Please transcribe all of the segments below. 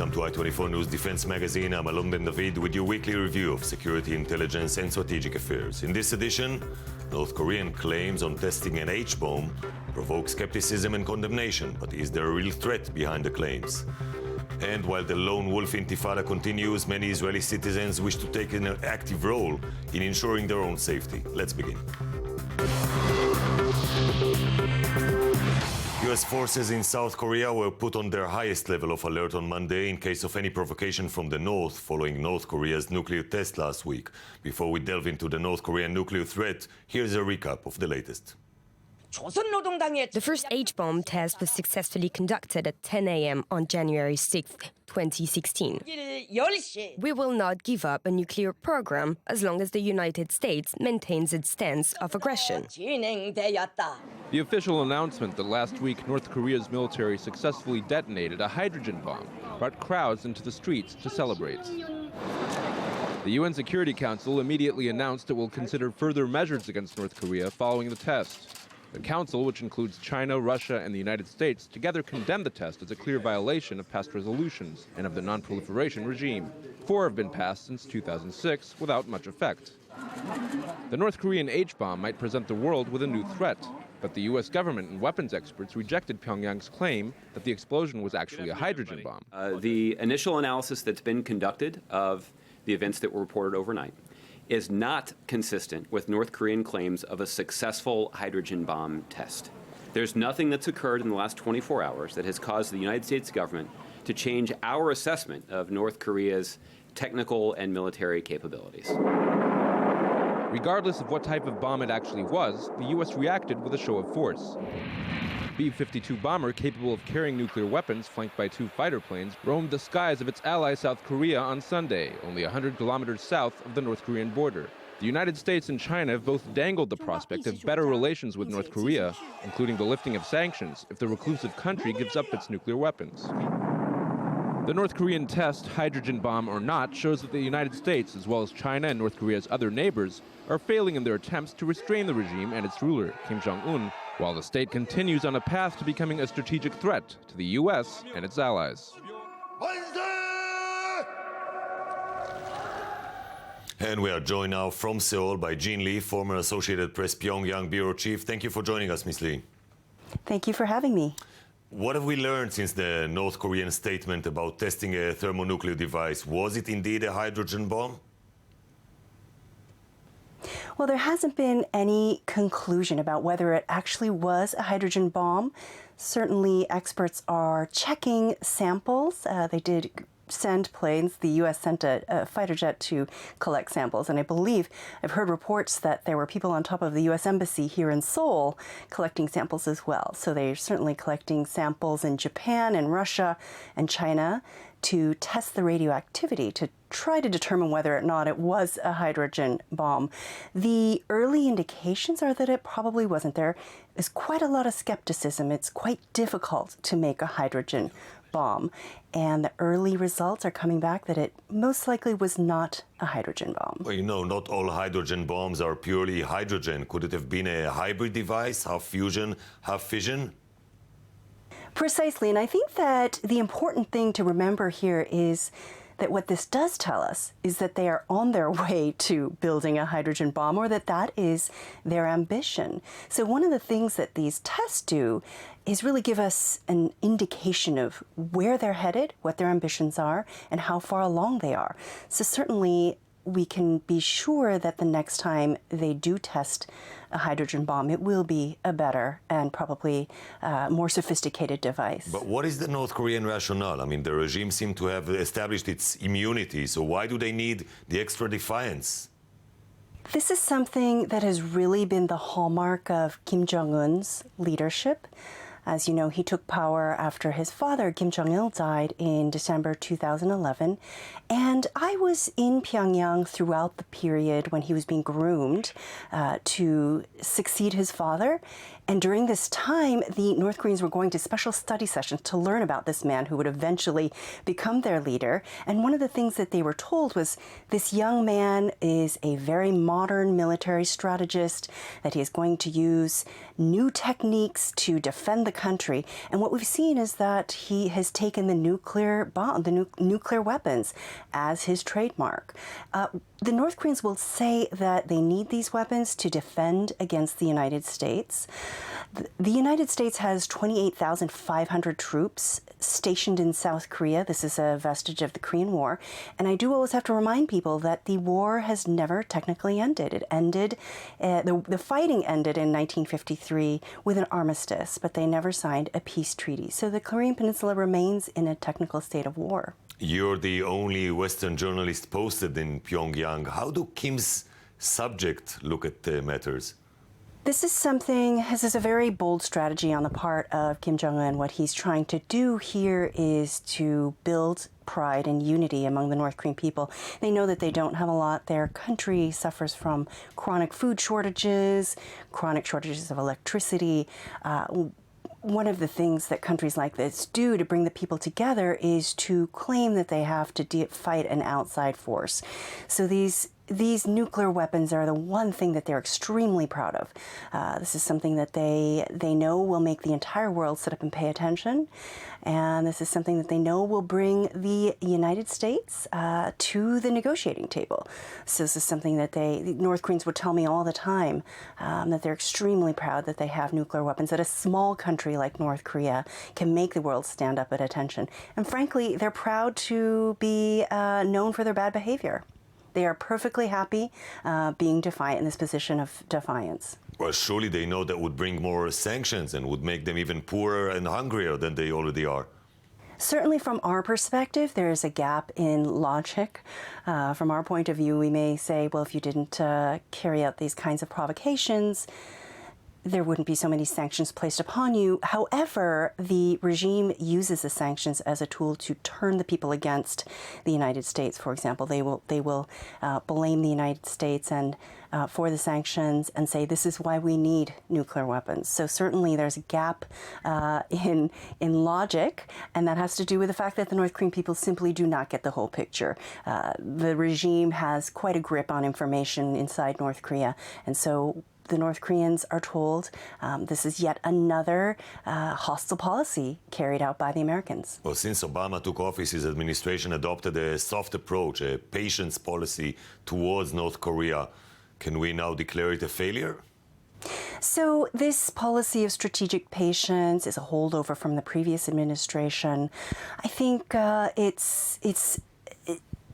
Welcome to I-24 News Defense Magazine. I'm Alon David with your weekly review of security, intelligence, and strategic affairs. In this edition, North Korean claims on testing an H-bomb provoke skepticism and condemnation, but is there a real threat behind the claims? And while the lone wolf intifada continues, many Israeli citizens wish to take an active role in ensuring their own safety. Let's begin. U.S. forces in South Korea were put on their highest level of alert on Monday in case of any provocation from the north following North Korea's nuclear test last week. Before we delve into the North Korean nuclear threat, here's a recap of the latest. The first H-bomb test was successfully conducted at 10 a.m. on January 6, 2016. We will not give up a nuclear program as long as the United States maintains its stance of aggression. The official announcement that last week North Korea's military successfully detonated a hydrogen bomb brought crowds into the streets to celebrate. The UN Security Council immediately announced it will consider further measures against North Korea following the test. The Council, which includes China, Russia, and the United States, together condemned the test as a clear violation of past resolutions and of the non-proliferation regime. 4 have been passed since 2006 without much effect. The North Korean H-bomb might present the world with a new threat, but the U.S. government and weapons experts rejected Pyongyang's claim that the explosion was actually a hydrogen bomb. The initial analysis that's been conducted of the events that were reported overnight is not consistent with North Korean claims of a successful hydrogen bomb test. There's nothing that's occurred in the last 24 hours that has caused the United States government to change our assessment of North Korea's technical and military capabilities. Regardless of what type of bomb it actually was, the U.S. reacted with a show of force. B-52 bomber capable of carrying nuclear weapons, flanked by 2 fighter planes, roamed the skies of its ally South Korea on Sunday, only 100 kilometers south of the North Korean border. The United States and China have both dangled the prospect of better relations with North Korea, including the lifting of sanctions if the reclusive country gives up its nuclear weapons. The North Korean test, hydrogen bomb or not, shows that the United States, as well as China and North Korea's other neighbors, are failing in their attempts to restrain the regime and its ruler, Kim Jong-un, while the state continues on a path to becoming a strategic threat to the U.S. and its allies. And we are joined now from Seoul by Jean Lee, former Associated Press Pyongyang Bureau Chief. Thank you for joining us, Ms. Lee. Thank you for having me. What have we learned since the North Korean statement about testing a thermonuclear device? Was it indeed a hydrogen bomb? Well, there hasn't been any conclusion about whether it actually was a hydrogen bomb. Certainly, experts are checking samples. They did send planes. The U.S. sent a fighter jet to collect samples. And I believe I've heard reports that there were people on top of the U.S. Embassy here in Seoul collecting samples as well. So they're certainly collecting samples in Japan and Russia and China to test the radioactivity, to try to determine whether or not it was a hydrogen bomb. The early indications are that it probably wasn't. There is quite a lot of skepticism. It's quite difficult to make a hydrogen bomb. And the early results are coming back that it most likely was not a hydrogen bomb. Well, you know, not all hydrogen bombs are purely hydrogen. Could it have been a hybrid device, half fusion, half fission? Precisely, and I think that the important thing to remember here is that what this does tell us is that they are on their way to building a hydrogen bomb, or that is their ambition. So one of the things that these tests do is really give us an indication of where they're headed, what their ambitions are, and how far along they are. So certainly we can be sure that the next time they do test a hydrogen bomb, it will be a better and probably more sophisticated device. But what is the North Korean rationale? I mean, the regime seemed to have established its immunity, so why do they need the extra defiance? This is something that has really been the hallmark of Kim Jong-un's leadership. As you know, he took power after his father, Kim Jong-il, died in December 2011. And I was in Pyongyang throughout the period when he was being groomed to succeed his father. And during this time, the North Koreans were going to special study sessions to learn about this man who would eventually become their leader. And one of the things that they were told was this young man is a very modern military strategist, that he is going to use new techniques to defend the country. And what we've seen is that he has taken the nuclear bomb, the nuclear weapons, as his trademark. The North Koreans will say that they need these weapons to defend against the United States. The United States has 28,500 troops stationed in South Korea. This is a vestige of the Korean War. And I do always have to remind people that the war has never technically ended. It ended, the fighting ended in 1953 with an armistice, but they never signed a peace treaty. So the Korean Peninsula remains in a technical state of war. You're the only Western journalist posted in Pyongyang. How do Kim's subjects look at matters? This is a very bold strategy on the part of Kim Jong-un. What he's trying to do here is to build pride and unity among the North Korean people. They know that they don't have a lot. Their country suffers from chronic food shortages, chronic shortages of electricity. One of the things that countries like this do to bring the people together is to claim that they have to fight an outside force. So these nuclear weapons are the one thing that they're extremely proud of. This is something that they know will make the entire world sit up and pay attention. And this is something that they know will bring the United States to the negotiating table. So this is something that the North Koreans would tell me all the time, that they're extremely proud that they have nuclear weapons, that a small country like North Korea can make the world stand up at attention. And frankly, they're proud to be known for their bad behavior. They are perfectly happy being defiant in this position of defiance. Well, surely they know that would bring more sanctions and would make them even poorer and hungrier than they already are. Certainly from our perspective, there is a gap in logic. From our point of view, we may say, well, if you didn't carry out these kinds of provocations, there wouldn't be so many sanctions placed upon you. However, the regime uses the sanctions as a tool to turn the people against the United States. For example, they will blame the United States and for the sanctions and say this is why we need nuclear weapons. So certainly there's a gap in logic, and that has to do with the fact that the North Korean people simply do not get the whole picture. The regime has quite a grip on information inside North Korea, and so the North Koreans are told this is yet another hostile policy carried out by the Americans. Well, since Obama took office, his administration adopted a soft approach, a patience policy towards North Korea. Can we now declare it a failure? So this policy of strategic patience is a holdover from the previous administration. I think it's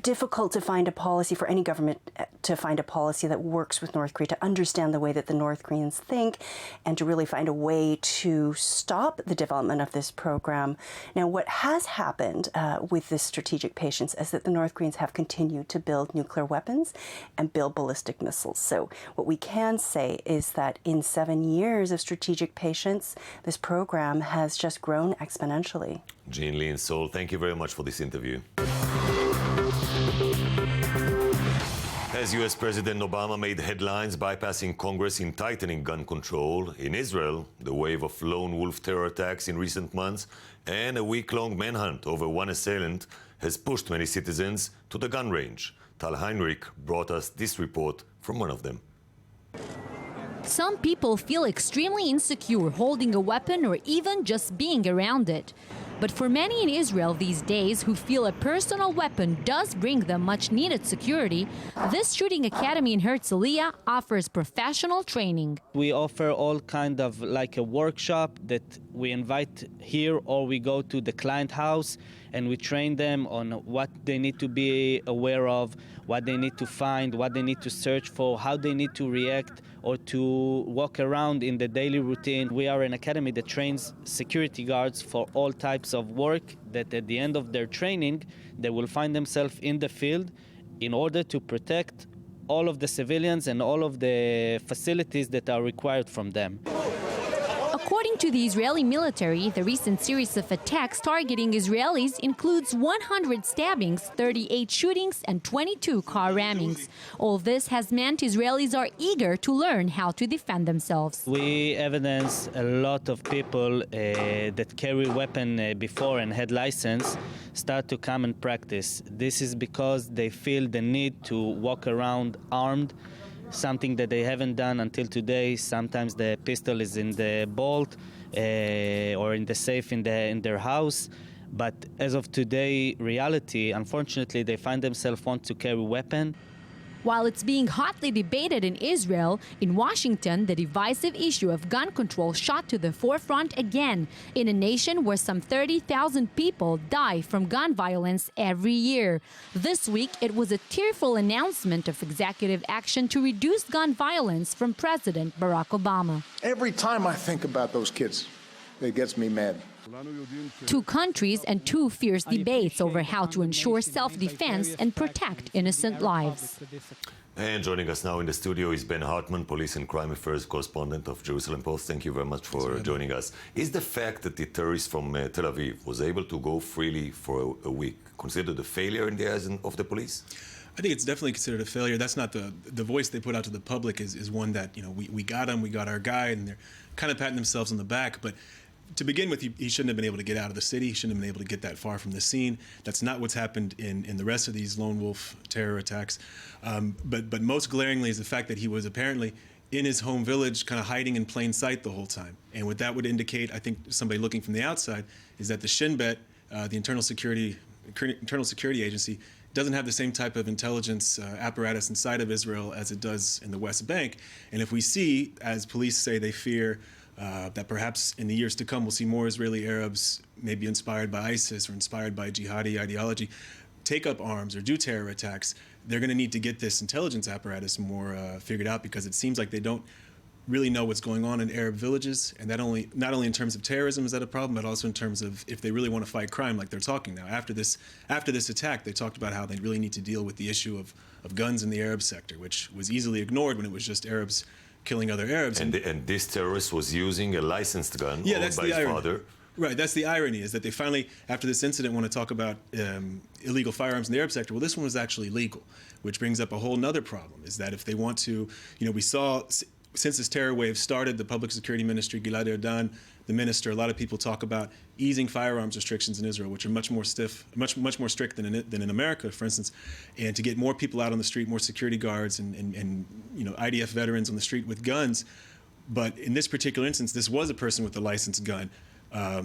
difficult to find a policy for any government to find a policy that works with North Korea, to understand the way that the North Koreans think, and to really find a way to stop the development of this program. Now, what has happened with this strategic patience is that the North Koreans have continued to build nuclear weapons and build ballistic missiles. So what we can say is that in 7 years of strategic patience, this program has just grown exponentially. Jean Lee in Seoul, thank you very much for this interview. As U.S. President Obama made headlines bypassing Congress in tightening gun control, in Israel, the wave of lone wolf terror attacks in recent months and a week-long manhunt over one assailant has pushed many citizens to the gun range. Tal Hinrich brought us this report from one of them. Some people feel extremely insecure holding a weapon or even just being around it. But for many in Israel these days who feel a personal weapon does bring them much needed security, this shooting academy in Herzliya offers professional training. We offer all kind of like a workshop that we invite here, or we go to the client house and we train them on what they need to be aware of, what they need to find, what they need to search for, how they need to react or to walk around in the daily routine. We are an academy that trains security guards for all types of work, that at the end of their training, they will find themselves in the field in order to protect all of the civilians and all of the facilities that are required from them. According to the Israeli military, the recent series of attacks targeting Israelis includes 100 stabbings, 38 shootings, and 22 car rammings. All this has meant Israelis are eager to learn how to defend themselves. We evidence a lot of people that carry weapon before and had license start to come and practice. This is because they feel the need to walk around armed, something that they haven't done until today. Sometimes the pistol is in the bolt or in the safe in their house. But as of today, reality, unfortunately, they find themselves want to carry a weapon. While it's being hotly debated in Israel, in Washington, the divisive issue of gun control shot to the forefront again in a nation where some 30,000 people die from gun violence every year. This week, it was a tearful announcement of executive action to reduce gun violence from President Barack Obama. Every time I think about those kids, it gets me mad. Two countries and two fierce debates over how to ensure self-defense and protect innocent lives. And joining us now in the studio is Ben Hartman, Police and Crime Affairs correspondent of Jerusalem Post. Thank you very much for joining us. Is the fact that the terrorist from Tel Aviv was able to go freely for a week considered a failure in the eyes of the police? I think it's definitely considered a failure. That's not the voice they put out to the public is one that, we got him, we got our guy, and they're kind of patting themselves on the back. But to begin with, he shouldn't have been able to get out of the city. He shouldn't have been able to get that far from the scene. That's not what's happened in the rest of these lone wolf terror attacks. But most glaringly is the fact that he was apparently in his home village, kind of hiding in plain sight the whole time. And what that would indicate, I think somebody looking from the outside, is that the Shin Bet, the internal security agency, doesn't have the same type of intelligence apparatus inside of Israel as it does in the West Bank. And if we see, as police say they fear, that perhaps in the years to come we'll see more Israeli Arabs, maybe inspired by ISIS or inspired by jihadi ideology, take up arms or do terror attacks, they're going to need to get this intelligence apparatus more figured out, because it seems like they don't really know what's going on in Arab villages. And that not only in terms of terrorism is that a problem, but also in terms of if they really want to fight crime like they're talking now. After this attack, they talked about how they really need to deal with the issue of guns in the Arab sector, which was easily ignored when it was just Arabs killing other Arabs. And this terrorist was using a licensed gun owned by his father. Right, that's the irony, is that they finally, after this incident, want to talk about illegal firearms in the Arab sector. Well, this one was actually legal, which brings up a whole nother problem, is that if they want to, we saw, since this terror wave started, the Public Security Ministry, Gilad Erdan, the minister, a lot of people talk about easing firearms restrictions in Israel, which are much more stiff, much more strict than in America, for instance, and to get more people out on the street, more security guards and IDF veterans on the street with guns. But in this particular instance, this was a person with a licensed gun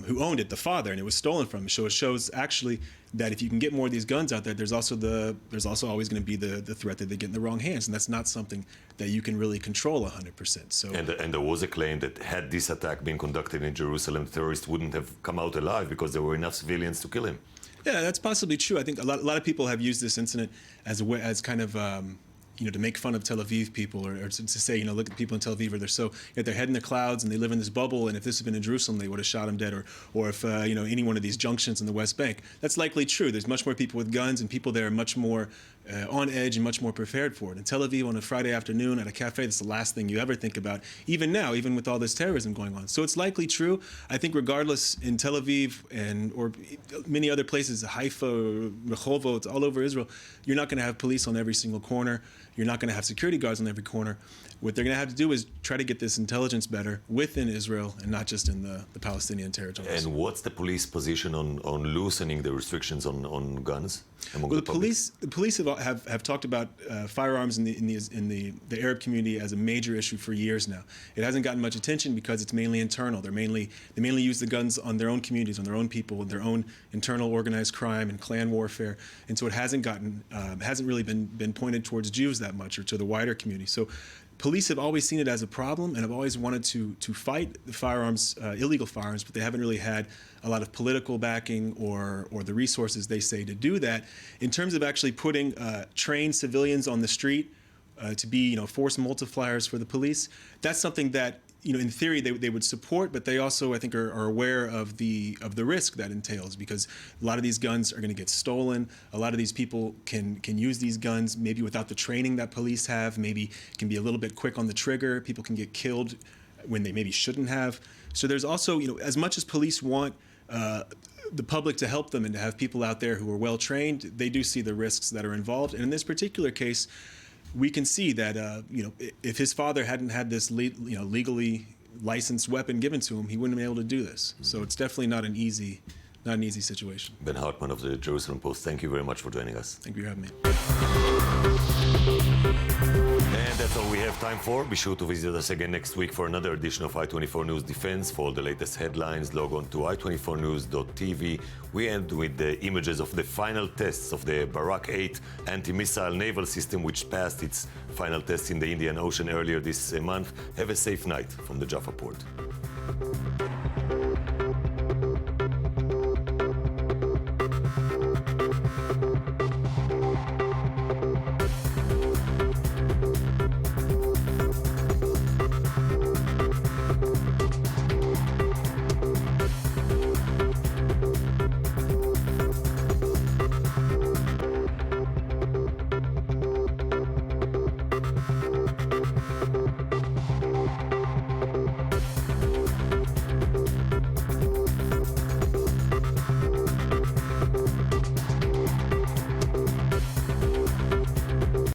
who owned it, the father, and it was stolen from him. So it shows actually that if you can get more of these guns out there, there's also always going to be the threat that they get in the wrong hands, and that's not something that you can really control 100%. So and there was a claim that had this attack been conducted in Jerusalem, the terrorists wouldn't have come out alive because there were enough civilians to kill him. Yeah, that's possibly true. I think a lot of people have used this incident as kind of to make fun of Tel Aviv people, or to say, look at the people in Tel Aviv, they're so, their head in the clouds and they live in this bubble, and if this had been in Jerusalem, they would have shot him dead, or if, any one of these junctions in the West Bank. That's likely true. There's much more people with guns, and people there are much more on edge and much more prepared for it. In Tel Aviv on a Friday afternoon at a cafe, that's the last thing you ever think about, even now, even with all this terrorism going on. So it's likely true. I think regardless, in Tel Aviv or many other places, Haifa, Rehovot, all over Israel, you're not going to have police on every single corner. You're not going to have security guards on every corner. What they're going to have to do is try to get this intelligence better within Israel and not just in the Palestinian territories. And what's the police position on loosening the restrictions on guns among the police? The police have talked about firearms in the Arab community as a major issue for years now. It hasn't gotten much attention because it's mainly internal. They mainly use the guns on their own communities, on their own people, their own internal organized crime and clan warfare. And so it hasn't really been pointed towards Jews that much, or to the wider community. So police have always seen it as a problem and have always wanted to fight the firearms, illegal firearms, but they haven't really had a lot of political backing or the resources, they say, to do that. In terms of actually putting trained civilians on the street to be, force multipliers for the police, that's something that, in theory they would support, but they also, I think, are aware of the risk that entails, because a lot of these guns are going to get stolen. A lot of these people can use these guns maybe without the training that police have, maybe can be a little bit quick on the trigger. People can get killed when they maybe shouldn't have. So there's also, as much as police want the public to help them and to have people out there who are well trained, they do see the risks that are involved. And in this particular case, we can see that if his father hadn't had this legally licensed weapon given to him, he wouldn't have been able to do this. So it's definitely not an easy situation. Ben Hartman of the Jerusalem Post, thank you very much for joining us. Thank you for having me. And that's all we have time for. Be sure to visit us again next week for another edition of I-24 News Defense. For all the latest headlines, log on to i24news.tv. We end with the images of the final tests of the Barak 8 anti-missile naval system, which passed its final test in the Indian Ocean earlier this month. Have a safe night from the Jaffa Port.